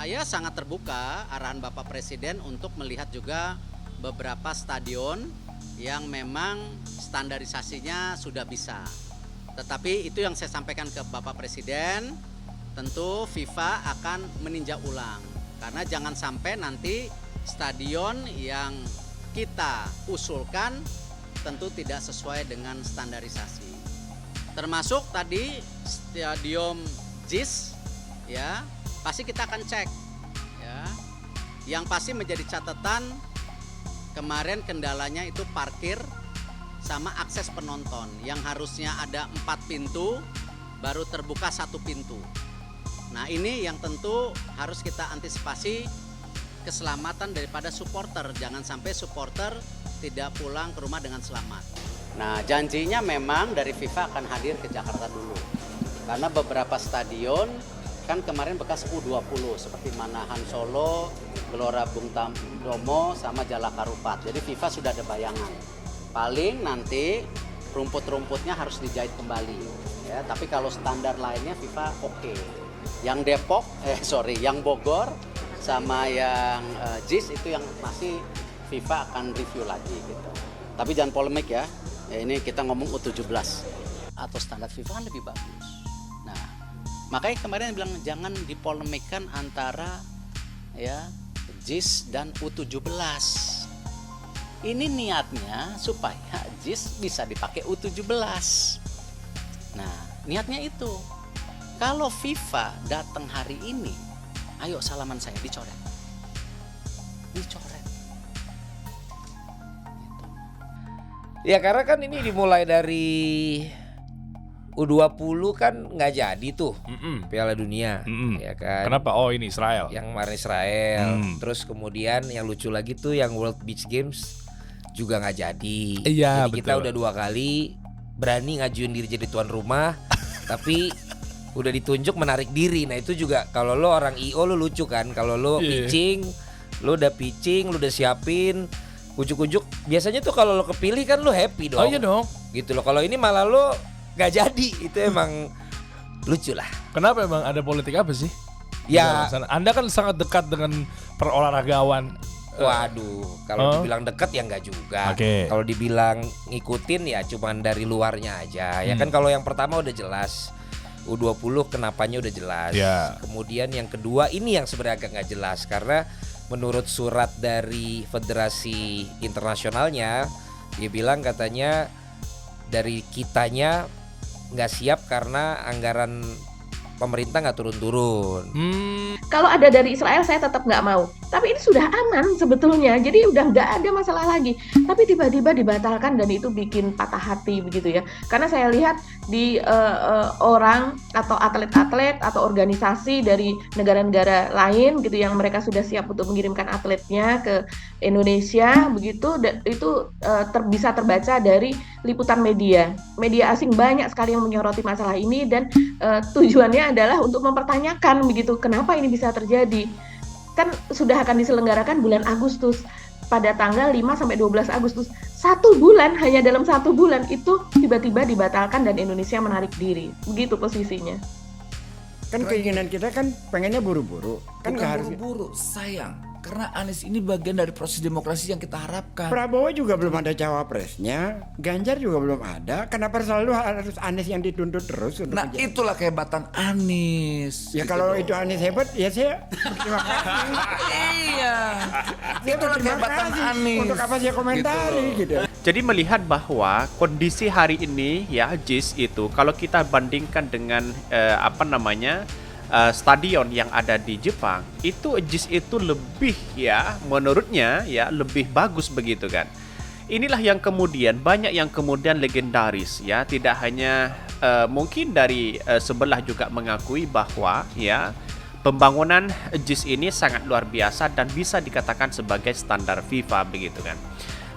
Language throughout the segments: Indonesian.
Saya sangat terbuka arahan Bapak Presiden untuk melihat juga beberapa stadion yang memang standarisasinya sudah bisa. Tetapi itu yang saya sampaikan ke Bapak Presiden, tentu FIFA akan meninjau ulang. Karena jangan sampai nanti stadion yang kita usulkan tentu tidak sesuai dengan standarisasi. Termasuk tadi stadion JIS, ya, pasti kita akan cek, ya. Yang pasti menjadi catatan kemarin kendalanya itu parkir sama akses penonton yang harusnya ada 4 pintu baru terbuka 1 pintu. Nah ini yang tentu harus kita antisipasi keselamatan daripada supporter, jangan sampai supporter tidak pulang ke rumah dengan selamat. Nah janjinya memang dari FIFA akan hadir ke Jakarta dulu karena beberapa stadion kan kemarin bekas U20 seperti Manahan Solo, Gelora Bung Tomo sama Jalak Harupat. Jadi FIFA sudah ada bayangan. Paling nanti rumput-rumputnya harus dijahit kembali. Ya, tapi kalau standar lainnya FIFA oke. Yang yang Bogor sama yang JIS itu yang masih FIFA akan review lagi gitu. Tapi jangan polemik ya. Ini kita ngomong U17 atau standar FIFA kan lebih bagus. Nah, makanya kemarin bilang jangan dipolemikkan antara ya JIS dan U17. Ini niatnya supaya JIS bisa dipakai U17. Nah, niatnya itu. Kalau FIFA datang hari ini, ayo salaman saya dicoret. Dicoret. Ya karena kan ini dimulai dari U20 kan nggak jadi tuh Piala Dunia, ya kan? Kenapa? Oh ini Israel. Yang kemarin Israel. Terus kemudian yang lucu lagi tuh yang World Beach Games juga nggak jadi. Iya, jadi kita betul. udah 2 kali berani ngajuin diri jadi tuan rumah, tapi udah ditunjuk menarik diri. Nah itu juga kalau lo orang IO lo lucu kan, kalau lo pitching, lo udah siapin. Ujuk-ujuk biasanya tuh kalau lo kepilih kan lo happy dong. Oh iya dong. Gitu loh. Kalau ini malah lo gak jadi, itu emang lucu lah. Kenapa emang ada politik apa sih? Ya. Anda kan sangat dekat dengan perolahragawan. Waduh, kalau dibilang dekat ya nggak juga. Oke. Kalau dibilang ngikutin ya cuman dari luarnya aja. Ya kan kalau yang pertama udah jelas. U20 kenapanya udah jelas. Ya. Kemudian yang kedua ini yang sebenarnya agak nggak jelas karena menurut surat dari Federasi Internasionalnya dia bilang katanya dari kitanya nggak siap karena anggaran pemerintah nggak turun-turun. Kalau ada dari Israel saya tetap nggak mau. Tapi ini sudah aman sebetulnya, jadi udah nggak ada masalah lagi. Tapi tiba-tiba dibatalkan dan itu bikin patah hati begitu ya. Karena saya lihat di orang atau atlet-atlet atau organisasi dari negara-negara lain gitu yang mereka sudah siap untuk mengirimkan atletnya ke Indonesia begitu. Dan itu bisa terbaca dari liputan media asing banyak sekali yang menyoroti masalah ini dan tujuannya adalah untuk mempertanyakan begitu kenapa ini bisa terjadi. Kan sudah akan diselenggarakan bulan Agustus pada tanggal 5 sampai 12 Agustus. 1 bulan, hanya dalam 1 bulan itu tiba-tiba dibatalkan dan Indonesia menarik diri. Begitu posisinya. Kan keinginan kita kan pengennya buru-buru. Kan Bukan nggak harus. buru-buru, sayang. Karena Anies ini bagian dari proses demokrasi yang kita harapkan. Prabowo juga belum ada cawapresnya, Ganjar juga belum ada. Kenapa selalu harus Anies yang dituntut terus? Untuk Nah menjadi- itulah kehebatan Anies. Ya gitu kalau loh. itu Anies hebat, ya saya berterima kasih. Iya. Saya Itulah berterima kehebatan kasih. Anies. Untuk apa saya komentari gitu. Jadi melihat bahwa kondisi hari ini ya JIS itu kalau kita bandingkan dengan stadion yang ada di Jepang, itu JIS itu lebih ya menurutnya ya lebih bagus begitu kan. Inilah yang kemudian banyak yang kemudian legendaris ya, tidak hanya mungkin dari sebelah juga mengakui bahwa ya pembangunan JIS ini sangat luar biasa dan bisa dikatakan sebagai standar FIFA begitu kan.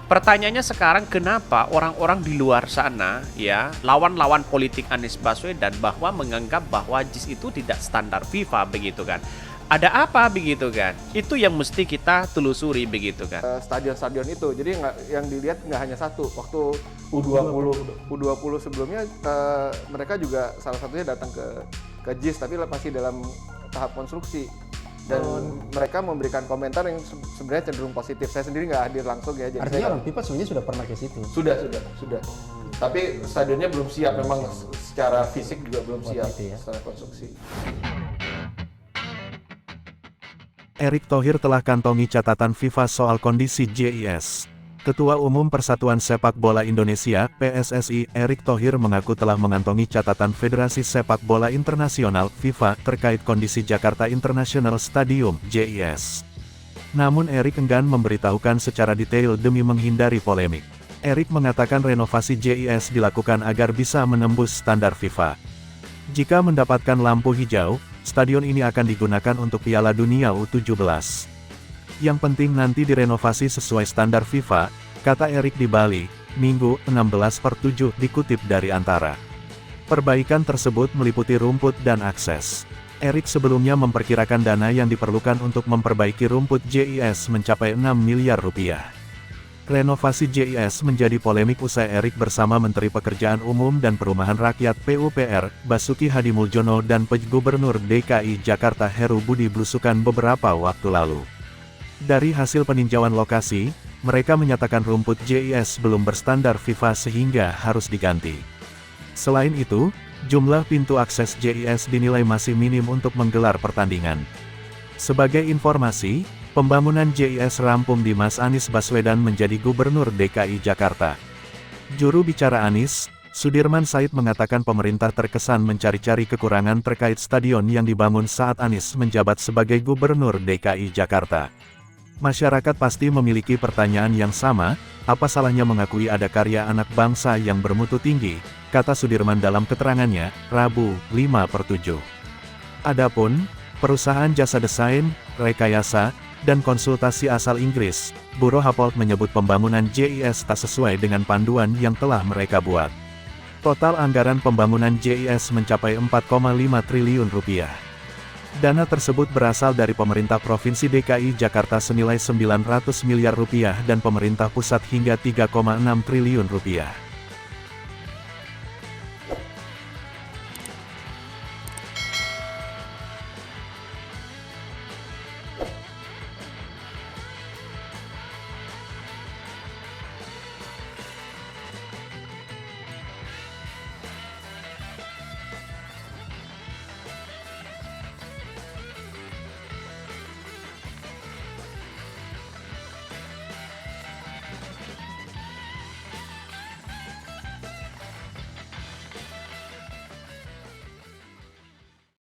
Pertanyaannya sekarang kenapa orang-orang di luar sana ya lawan-lawan politik Anies Baswedan bahwa menganggap bahwa JIS itu tidak standar FIFA begitu kan. Ada apa begitu kan? Itu yang mesti kita telusuri begitu kan. Stadion-stadion itu. Jadi yang dilihat nggak hanya satu. Waktu U20 sebelumnya mereka juga salah satunya datang ke JIS tapi masih dalam tahap konstruksi. dan mereka memberikan komentar yang sebenarnya cenderung positif. Saya sendiri nggak hadir langsung ya. Jadi Artinya orang FIFA sebenarnya sudah pernah ke situ. Sudah. Tapi stadionnya belum siap, memang secara fisik juga belum siap secara konstruksi. Erick Thohir telah kantongi catatan FIFA soal kondisi JIS. Ketua Umum Persatuan Sepak Bola Indonesia (PSSI) Erick Thohir mengaku telah mengantongi catatan Federasi Sepak Bola Internasional (FIFA) terkait kondisi Jakarta International Stadium (JIS). Namun Erick enggan memberitahukan secara detail demi menghindari polemik. Erick mengatakan renovasi JIS dilakukan agar bisa menembus standar FIFA. Jika mendapatkan lampu hijau, stadion ini akan digunakan untuk Piala Dunia U17. Yang penting nanti direnovasi sesuai standar FIFA, kata Erick di Bali, Minggu, 16/7 dikutip dari Antara. Perbaikan tersebut meliputi rumput dan akses. Erick sebelumnya memperkirakan dana yang diperlukan untuk memperbaiki rumput JIS mencapai 6 miliar rupiah. Renovasi JIS menjadi polemik usai Erick bersama Menteri Pekerjaan Umum dan Perumahan Rakyat PUPR, Basuki Hadimuljono dan Gubernur DKI Jakarta Heru Budi belusukan beberapa waktu lalu. Dari hasil peninjauan lokasi, mereka menyatakan rumput JIS belum berstandar FIFA sehingga harus diganti. Selain itu, jumlah pintu akses JIS dinilai masih minim untuk menggelar pertandingan. Sebagai informasi, pembangunan JIS rampung di Mas Anies Baswedan menjadi Gubernur DKI Jakarta. Juru bicara Anies, Sudirman Said mengatakan pemerintah terkesan mencari-cari kekurangan terkait stadion yang dibangun saat Anies menjabat sebagai Gubernur DKI Jakarta. Masyarakat pasti memiliki pertanyaan yang sama, apa salahnya mengakui ada karya anak bangsa yang bermutu tinggi, kata Sudirman dalam keterangannya, Rabu, 5/7. Adapun, perusahaan jasa desain, rekayasa, dan konsultasi asal Inggris, Bureau Happold menyebut pembangunan JIS tak sesuai dengan panduan yang telah mereka buat. Total anggaran pembangunan JIS mencapai 4,5 triliun rupiah. Dana tersebut berasal dari pemerintah Provinsi DKI Jakarta senilai 900 miliar rupiah dan pemerintah pusat hingga 3,6 triliun rupiah.